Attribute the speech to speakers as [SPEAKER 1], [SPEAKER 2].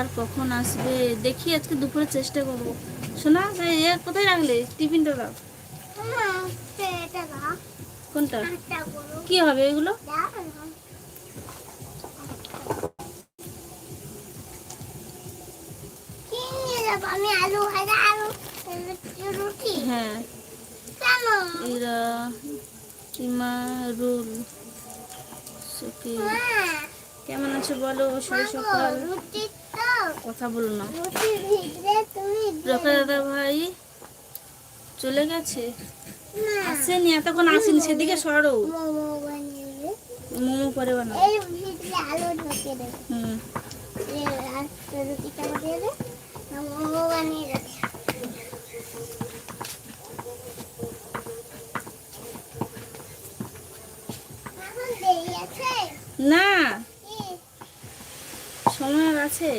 [SPEAKER 1] আর কখন আসবে দেখি, আজকে দুপুরে চেষ্টা করবো। শোনা, এ কোথায় রাখলে টিফিনটা? দাও। কোনটা? কি হবে এগুলো?
[SPEAKER 2] আমি আলু ভাজা আলু রুটি।
[SPEAKER 1] হ্যাঁ,
[SPEAKER 2] কেন?
[SPEAKER 1] এরা কিমা রোল। কেমন আছো বলো? শুভ সকাল।
[SPEAKER 2] রুটি তো
[SPEAKER 1] কথা বলো না।
[SPEAKER 2] রুটি ভিজলে তুমি
[SPEAKER 1] রকা দাদা ভাই চলে গেছে, আসেনি এতক্ষণ, আসেনি। সেদিকে সরো,
[SPEAKER 2] মোমো বানিয়ে দে।
[SPEAKER 1] মোমো পরে বানাও।
[SPEAKER 2] এই ভিজলে আলু ঢুকিয়ে দেবে।
[SPEAKER 1] হুম,
[SPEAKER 2] আর রুটিটা দিয়ে দে, মোমো বানিয়ে দে। এখন দেরি আছে।
[SPEAKER 1] না
[SPEAKER 2] কি?
[SPEAKER 1] সময় আর আছে।